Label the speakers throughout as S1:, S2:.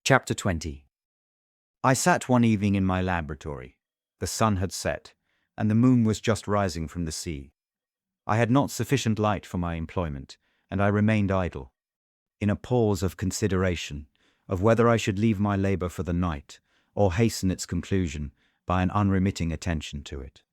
S1: Chapter 20. I sat one evening in my laboratory. The sun had set, and the moon was just rising from the sea. I had not sufficient light for my employment, and I remained idle, in a pause of consideration of whether I should leave my labor for the night, or hasten its conclusion by an unremitting attention to it.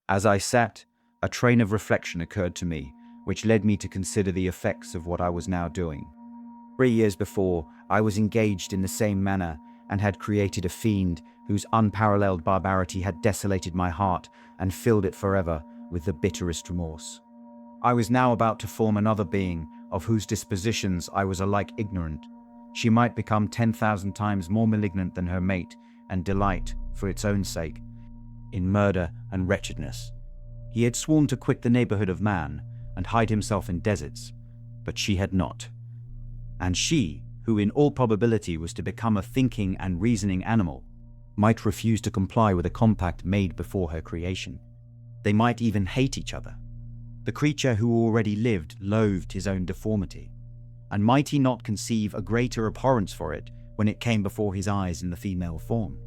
S1: As I sat, a train of reflection occurred to me, which led me to consider the effects of what I was now doing. 3 years before, I was engaged in the same manner, and had created a fiend whose unparalleled barbarity had desolated my heart and filled it forever with the bitterest remorse. I was now about to form another being, of whose dispositions I was alike ignorant. She might become 10,000 times more malignant than her mate, and delight, for its own sake, in murder and wretchedness. He had sworn to quit the neighborhood of man, and hide himself in deserts, but she had not. And she, who in all probability was to become a thinking and reasoning animal, might refuse to comply with a compact made before her creation. They might even hate each other. The creature who already lived loathed his own deformity, and might he not conceive a greater abhorrence for it when it came before his eyes in the female form?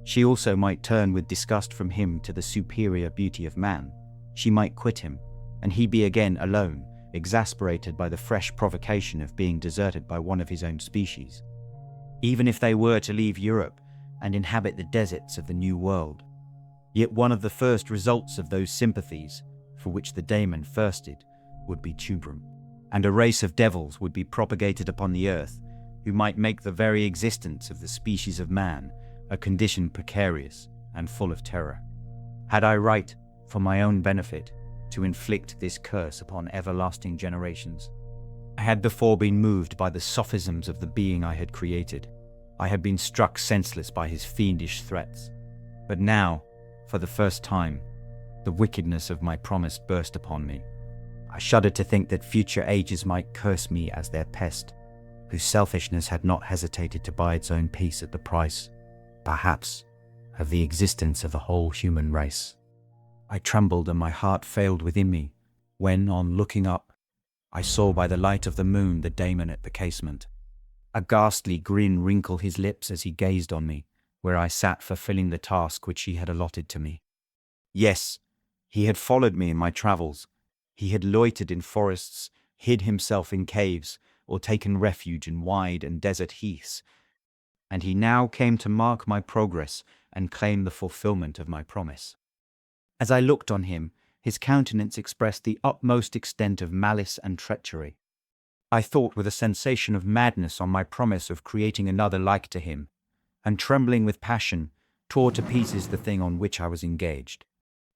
S1: She also might turn with disgust from him to the superior beauty of man. She might quit him, and he be again alone, exasperated by the fresh provocation of being deserted by one of his own species. Even if they were to leave Europe and inhabit the deserts of the New World, yet one of the first results of those sympathies for which the daemon thirsted would be tubrum, and a race of devils would be propagated upon the earth who might make the very existence of the species of man a condition precarious and full of terror. Had I right, for my own benefit, to inflict this curse upon everlasting generations? I had before been moved by the sophisms of the being I had created. I had been struck senseless by his fiendish threats. But now, for the first time, the wickedness of my promise burst upon me. I shuddered to think that future ages might curse me as their pest, whose selfishness had not hesitated to buy its own peace at the price, perhaps, of the existence of the whole human race. I trembled and my heart failed within me, when, on looking up, I saw by the light of the moon the daemon at the casement. A ghastly grin wrinkled his lips as he gazed on me, where I sat fulfilling the task which he had allotted to me. Yes, he had followed me in my travels. He had loitered in forests, hid himself in caves, or taken refuge in wide and desert heaths, and he now came to mark my progress and claim the fulfillment of my promise. As I looked on him, his countenance expressed the utmost extent of malice and treachery. I thought with a sensation of madness on my promise of creating another like to him, and trembling with passion, tore to pieces the thing on which I was engaged.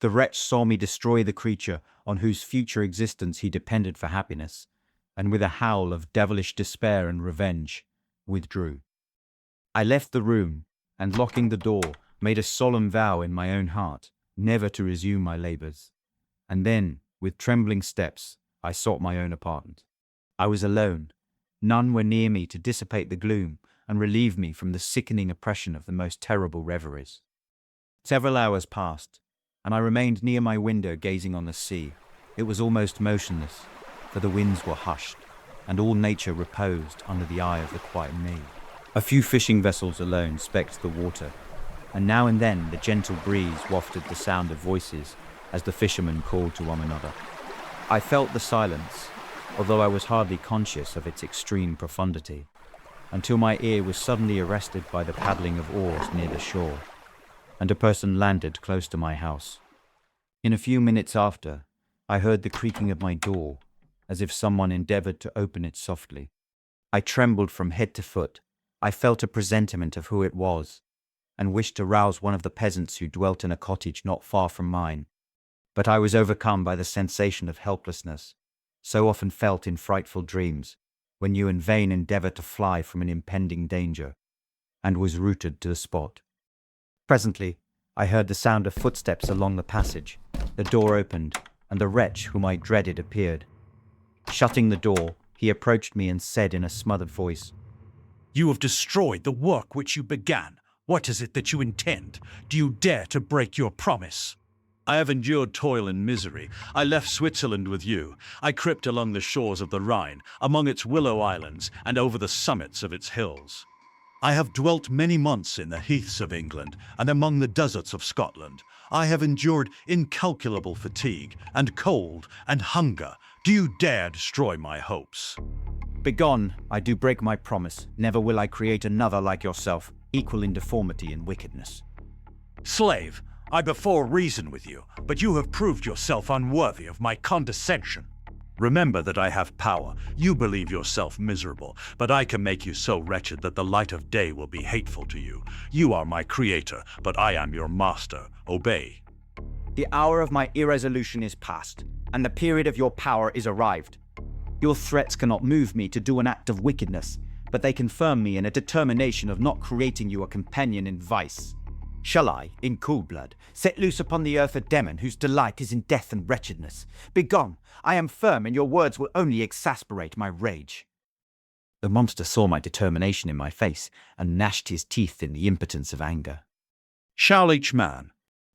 S1: The wretch saw me destroy the creature on whose future existence he depended for happiness, and with a howl of devilish despair and revenge, withdrew. I left the room, and locking the door, made a solemn vow in my own heart never to resume my labors. And then, with trembling steps, I sought my own apartment. I was alone. None were near me to dissipate the gloom and relieve me from the sickening oppression of the most terrible reveries. Several hours passed, and I remained near my window gazing on the sea. It was almost motionless, for the winds were hushed, and all nature reposed under the eye of the quiet maid. A few fishing vessels alone specked the water, and now and then the gentle breeze wafted the sound of voices as the fishermen called to one another. I felt the silence, although I was hardly conscious of its extreme profundity, until my ear was suddenly arrested by the paddling of oars near the shore, and a person landed close to my house. In a few minutes after, I heard the creaking of my door, as if someone endeavored to open it softly. I trembled from head to foot. I felt a presentiment of who it was, and wished to rouse one of the peasants who dwelt in a cottage not far from mine. But I was overcome by the sensation of helplessness, so often felt in frightful dreams, when you in vain endeavor to fly from an impending danger, and was rooted to the spot. Presently, I heard the sound of footsteps along the passage. The door opened, and the wretch whom I dreaded appeared. Shutting the door, he approached me and said in a smothered voice,
S2: "You have destroyed the work which you began. What is it that you intend? Do you dare to break your promise?" "I have endured toil and misery. I left Switzerland with you. I crept along the shores of the Rhine, among its willow islands, and over the summits of its hills. I have dwelt many months in the heaths of England and among the deserts of Scotland. I have endured incalculable fatigue and cold and hunger. Do you dare destroy my hopes?
S1: Begone, I do break my promise. Never will I create another like yourself, equal in deformity and wickedness.
S2: Slave, I before reason with you, but you have proved yourself unworthy of my condescension. Remember that I have power. You believe yourself miserable, but I can make you so wretched that the light of day will be hateful to you. You are my creator, but I am your master. Obey.
S1: The hour of my irresolution is past, and the period of your power is arrived. Your threats cannot move me to do an act of wickedness, but they confirm me in a determination of not creating you a companion in vice. Shall I, in cool blood, set loose upon the earth a demon whose delight is in death and wretchedness? Begone! I am firm, and your words will only exasperate my rage. The monster saw my determination in my face, and gnashed his teeth in the impotence of anger.
S2: Shall each man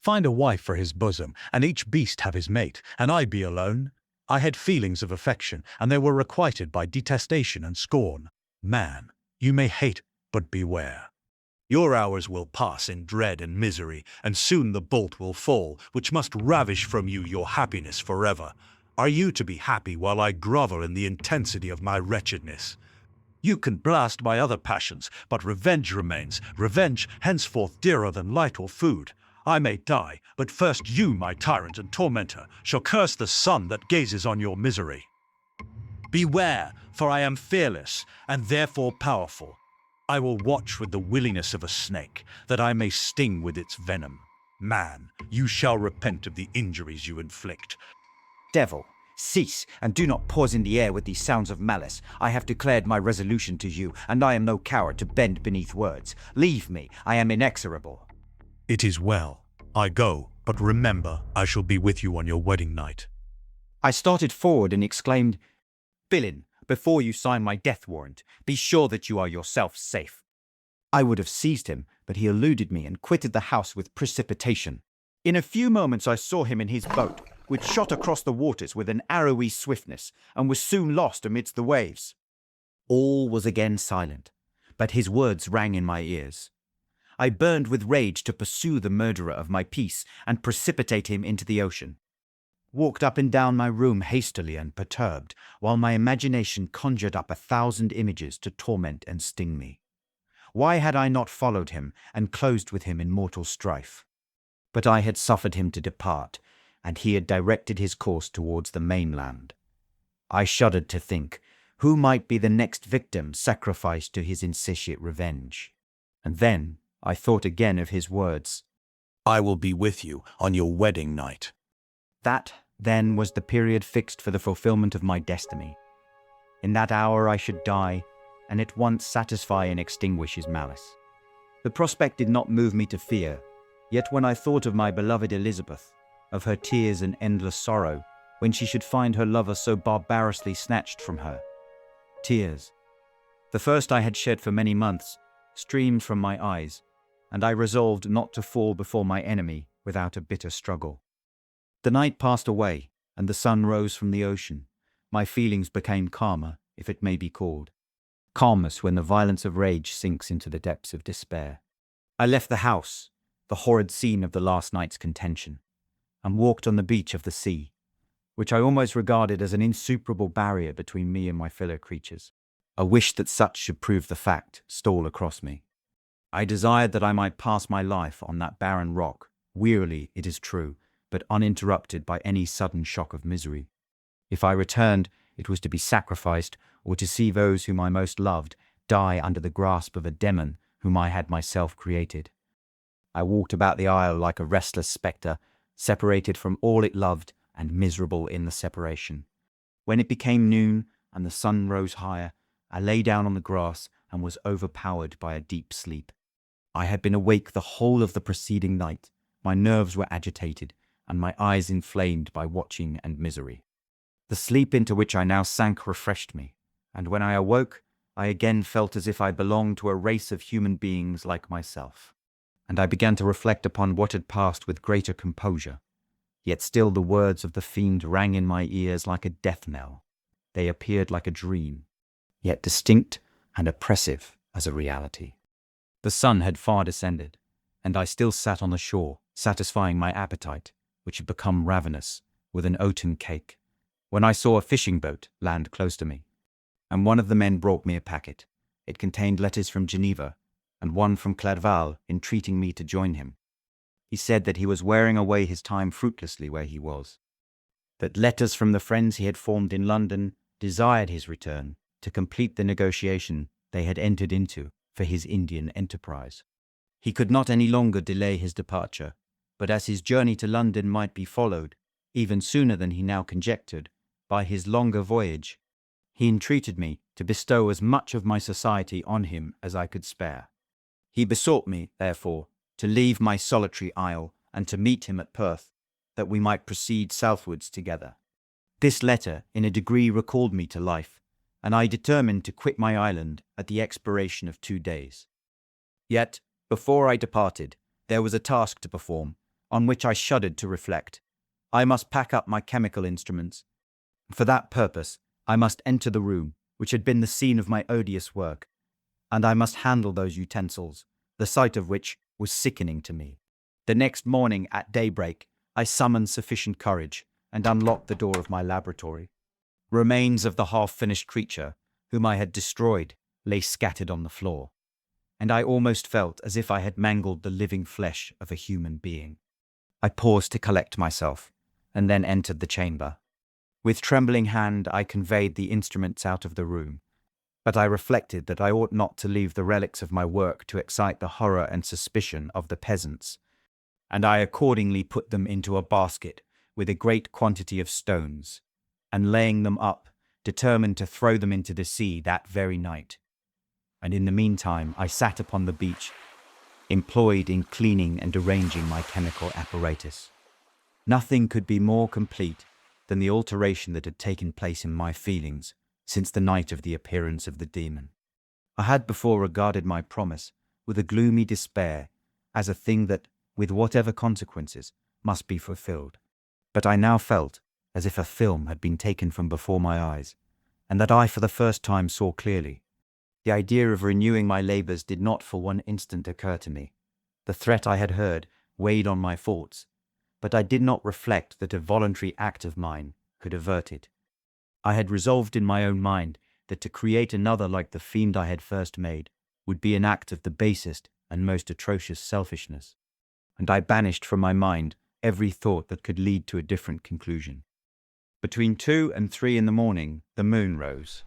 S2: find a wife for his bosom, and each beast have his mate, and I be alone? I had feelings of affection, and they were requited by detestation and scorn. Man, you may hate, but beware. Your hours will pass in dread and misery, and soon the bolt will fall, which must ravish from you your happiness forever. Are you to be happy while I grovel in the intensity of my wretchedness? You can blast my other passions, but revenge remains, revenge henceforth dearer than light or food. I may die, but first you, my tyrant and tormentor, shall curse the sun that gazes on your misery. Beware, for I am fearless, and therefore powerful. I will watch with the willingness of a snake, that I may sting with its venom. Man, you shall repent of the injuries you inflict.
S1: Devil, cease, and do not pause in the air with these sounds of malice. I have declared my resolution to you, and I am no coward to bend beneath words. Leave me, I am inexorable.
S2: It is well. I go, but remember, I shall be with you on your wedding night.
S1: I started forward and exclaimed, Villain, before you sign my death warrant, be sure that you are yourself safe. I would have seized him, but he eluded me and quitted the house with precipitation. In a few moments I saw him in his boat, which shot across the waters with an arrowy swiftness, and was soon lost amidst the waves. All was again silent, but his words rang in my ears. I burned with rage to pursue the murderer of my peace and precipitate him into the ocean. Walked up and down my room hastily and perturbed, while my imagination conjured up 1,000 images to torment and sting me. Why had I not followed him and closed with him in mortal strife? But I had suffered him to depart, and he had directed his course towards the mainland. I shuddered to think, who might be the next victim sacrificed to his insatiate revenge? And then I thought again of his words,
S2: I will be with you on your wedding night.
S1: That, then, was the period fixed for the fulfillment of my destiny. In that hour I should die, and at once satisfy and extinguish his malice. The prospect did not move me to fear, yet when I thought of my beloved Elizabeth, of her tears and endless sorrow, when she should find her lover so barbarously snatched from her. Tears, the first I had shed for many months, streamed from my eyes, and I resolved not to fall before my enemy without a bitter struggle. The night passed away, and the sun rose from the ocean. My feelings became calmer, if it may be called. Calmness when the violence of rage sinks into the depths of despair. I left the house, the horrid scene of the last night's contention, and walked on the beach of the sea, which I almost regarded as an insuperable barrier between me and my fellow creatures. A wish that such should prove the fact stole across me. I desired that I might pass my life on that barren rock, wearily, it is true, but uninterrupted by any sudden shock of misery. If I returned, it was to be sacrificed, or to see those whom I most loved die under the grasp of a demon whom I had myself created. I walked about the isle like a restless spectre, separated from all it loved and miserable in the separation. When it became noon and the sun rose higher, I lay down on the grass and was overpowered by a deep sleep. I had been awake the whole of the preceding night. My nerves were agitated, and my eyes inflamed by watching and misery. The sleep into which I now sank refreshed me, and when I awoke, I again felt as if I belonged to a race of human beings like myself. And I began to reflect upon what had passed with greater composure. Yet still the words of the fiend rang in my ears like a death knell. They appeared like a dream, yet distinct and oppressive as a reality. The sun had far descended, and I still sat on the shore, satisfying my appetite, which had become ravenous, with an oaten cake, when I saw a fishing boat land close to me, and one of the men brought me a packet. It contained letters from Geneva, and one from Clerval entreating me to join him. He said that he was wearing away his time fruitlessly where he was, that letters from the friends he had formed in London desired his return to complete the negotiation they had entered into for his Indian enterprise. He could not any longer delay his departure, but as his journey to London might be followed, even sooner than he now conjectured, by his longer voyage, he entreated me to bestow as much of my society on him as I could spare. He besought me, therefore, to leave my solitary isle and to meet him at Perth, that we might proceed southwards together. This letter in a degree recalled me to life, and I determined to quit my island at the expiration of 2 days. Yet, before I departed, there was a task to perform, on which I shuddered to reflect. I must pack up my chemical instruments. For that purpose, I must enter the room which had been the scene of my odious work, and I must handle those utensils, the sight of which was sickening to me. The next morning at daybreak, I summoned sufficient courage and unlocked the door of my laboratory. Remains of the half-finished creature, whom I had destroyed, lay scattered on the floor, and I almost felt as if I had mangled the living flesh of a human being. I paused to collect myself, and then entered the chamber. With trembling hand I conveyed the instruments out of the room, but I reflected that I ought not to leave the relics of my work to excite the horror and suspicion of the peasants, and I accordingly put them into a basket with a great quantity of stones, and laying them up, determined to throw them into the sea that very night. And in the meantime I sat upon the beach, employed in cleaning and arranging my chemical apparatus. Nothing could be more complete than the alteration that had taken place in my feelings since the night of the appearance of the demon. I had before regarded my promise with a gloomy despair as a thing that, with whatever consequences, must be fulfilled. But I now felt as if a film had been taken from before my eyes, and that I for the first time saw clearly. The idea of renewing my labours did not for one instant occur to me. The threat I had heard weighed on my thoughts, but I did not reflect that a voluntary act of mine could avert it. I had resolved in my own mind that to create another like the fiend I had first made would be an act of the basest and most atrocious selfishness, and I banished from my mind every thought that could lead to a different conclusion. Between 2 and 3 in the morning the moon rose,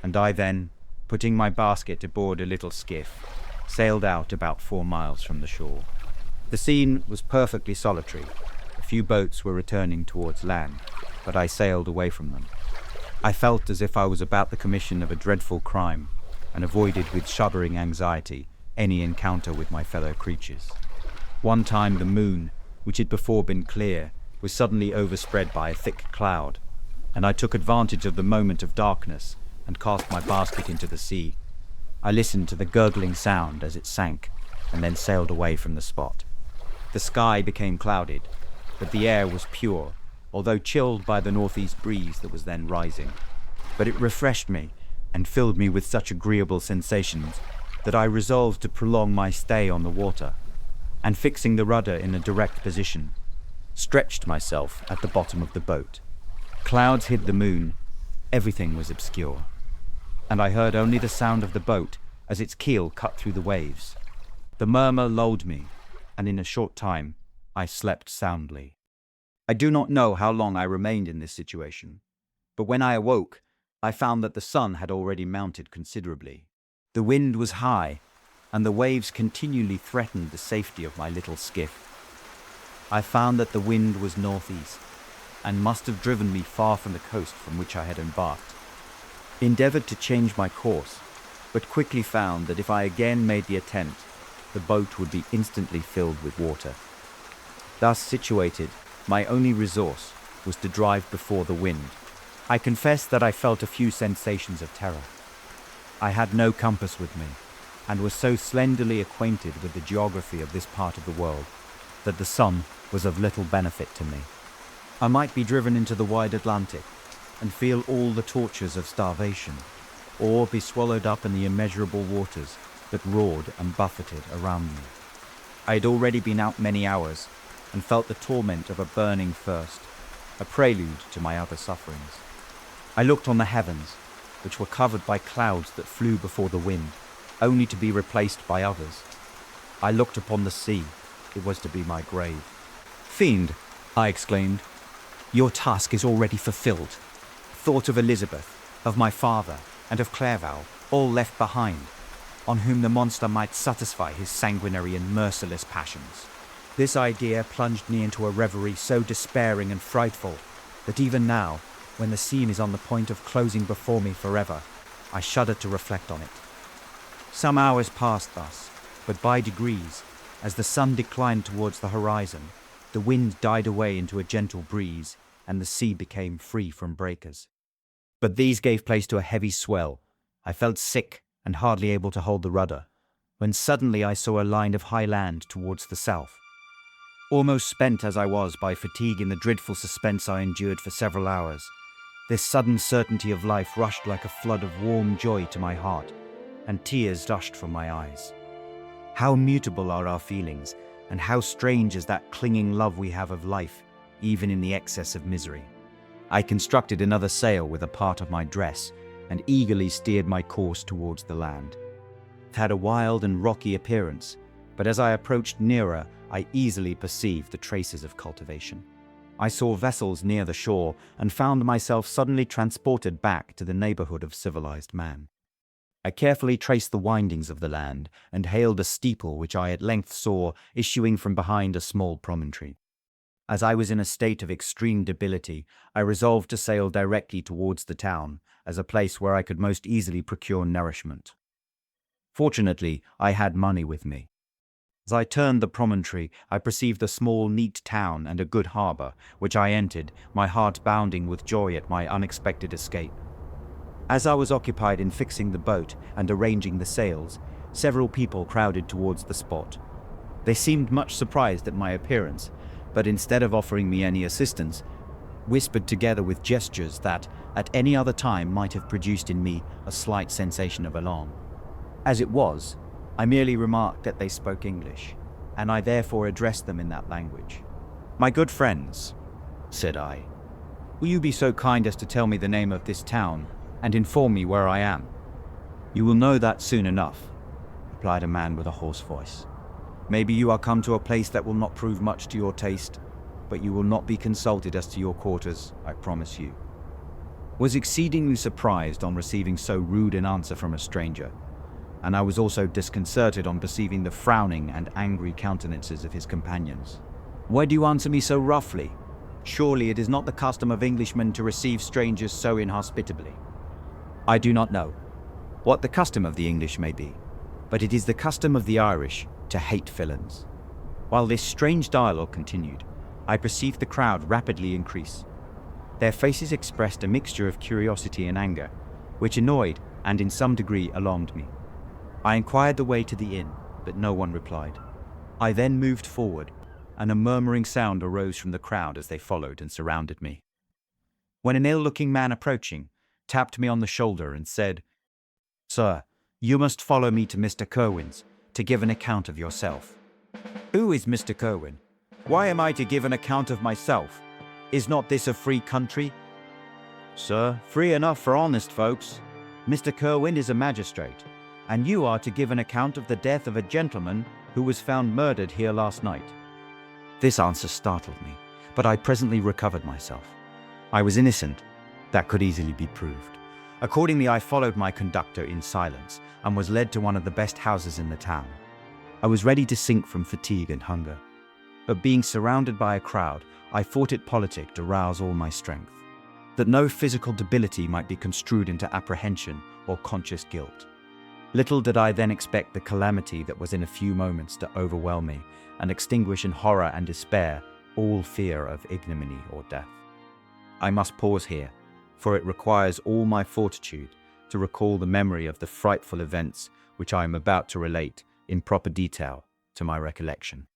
S1: and I then, putting my basket aboard a little skiff, sailed out about 4 miles from the shore. The scene was perfectly solitary. A few boats were returning towards land, but I sailed away from them. I felt as if I was about the commission of a dreadful crime, and avoided with shuddering anxiety any encounter with my fellow creatures. One time the moon, which had before been clear, was suddenly overspread by a thick cloud, and I took advantage of the moment of darkness and cast my basket into the sea. I listened to the gurgling sound as it sank, and then sailed away from the spot. The sky became clouded, but the air was pure, although chilled by the northeast breeze that was then rising. But it refreshed me and filled me with such agreeable sensations that I resolved to prolong my stay on the water, and fixing the rudder in a direct position, stretched myself at the bottom of the boat. Clouds hid the moon, everything was obscure, and I heard only the sound of the boat as its keel cut through the waves. The murmur lulled me, and in a short time I slept soundly. I do not know how long I remained in this situation, but when I awoke, I found that the sun had already mounted considerably. The wind was high, and the waves continually threatened the safety of my little skiff. I found that the wind was northeast, and must have driven me far from the coast from which I had embarked. Endeavoured to change my course, but quickly found that if I again made the attempt, the boat would be instantly filled with water. Thus situated, my only resource was to drive before the wind. I confess that I felt a few sensations of terror. I had no compass with me, and was so slenderly acquainted with the geography of this part of the world that the sun was of little benefit to me. I might be driven into the wide Atlantic and feel all the tortures of starvation, or be swallowed up in the immeasurable waters that roared and buffeted around me. I had already been out many hours and felt the torment of a burning thirst, a prelude to my other sufferings. I looked on the heavens, which were covered by clouds that flew before the wind, only to be replaced by others. I looked upon the sea. It was to be my grave. "Fiend," I exclaimed, "your task is already fulfilled. Thought of Elizabeth, of my father, and of Clerval, all left behind, on whom the monster might satisfy his sanguinary and merciless passions." This idea plunged me into a reverie so despairing and frightful that even now, when the scene is on the point of closing before me forever, I shudder to reflect on it. Some hours passed thus, but by degrees, as the sun declined towards the horizon, the wind died away into a gentle breeze, and the sea became free from breakers. But these gave place to a heavy swell. I felt sick and hardly able to hold the rudder, when suddenly I saw a line of high land towards the south. Almost spent as I was by fatigue in the dreadful suspense I endured for several hours, this sudden certainty of life rushed like a flood of warm joy to my heart, and tears gushed from my eyes. How mutable are our feelings, and how strange is that clinging love we have of life, even in the excess of misery. I constructed another sail with a part of my dress, and eagerly steered my course towards the land. It had a wild and rocky appearance, but as I approached nearer, I easily perceived the traces of cultivation. I saw vessels near the shore, and found myself suddenly transported back to the neighborhood of civilized man. I carefully traced the windings of the land, and hailed a steeple which I at length saw issuing from behind a small promontory. As I was in a state of extreme debility, I resolved to sail directly towards the town, as a place where I could most easily procure nourishment. Fortunately, I had money with me. As I turned the promontory, I perceived a small, neat town and a good harbour, which I entered, my heart bounding with joy at my unexpected escape. As I was occupied in fixing the boat and arranging the sails, several people crowded towards the spot. They seemed much surprised at my appearance, but instead of offering me any assistance, whispered together with gestures that, at any other time, might have produced in me a slight sensation of alarm. As it was, I merely remarked that they spoke English, and I therefore addressed them in that language. "My good friends," said I, "will you be so kind as to tell me the name of this town, and inform me where I am?" "You will know that soon enough," replied a man with a hoarse voice. "Maybe you are come to a place that will not prove much to your taste, but you will not be consulted as to your quarters, I promise you." Was exceedingly surprised on receiving so rude an answer from a stranger, and I was also disconcerted on perceiving the frowning and angry countenances of his companions. "Why do you answer me so roughly? Surely it is not the custom of Englishmen to receive strangers so inhospitably." "I do not know what the custom of the English may be, but it is the custom of the Irish to hate villains." While this strange dialogue continued, I perceived the crowd rapidly increase. Their faces expressed a mixture of curiosity and anger, which annoyed and in some degree alarmed me. I inquired the way to the inn, but no one replied. I then moved forward, and a murmuring sound arose from the crowd as they followed and surrounded me. When an ill-looking man approaching tapped me on the shoulder and said, "Sir, you must follow me to Mr. Kirwin's to give an account of yourself." "Who is Mr. Kirwin? Why am I to give an account of myself? Is not this a free country?" "Sir, free enough for honest folks. Mr. Kirwin is a magistrate, and you are to give an account of the death of a gentleman who was found murdered here last night." This answer startled me, but I presently recovered myself. I was innocent. That could easily be proved. Accordingly, I followed my conductor in silence and was led to one of the best houses in the town. I was ready to sink from fatigue and hunger, but being surrounded by a crowd, I thought it politic to rouse all my strength, that no physical debility might be construed into apprehension or conscious guilt. Little did I then expect the calamity that was in a few moments to overwhelm me and extinguish in horror and despair all fear of ignominy or death. I must pause here, for it requires all my fortitude to recall the memory of the frightful events which I am about to relate in proper detail to my recollection.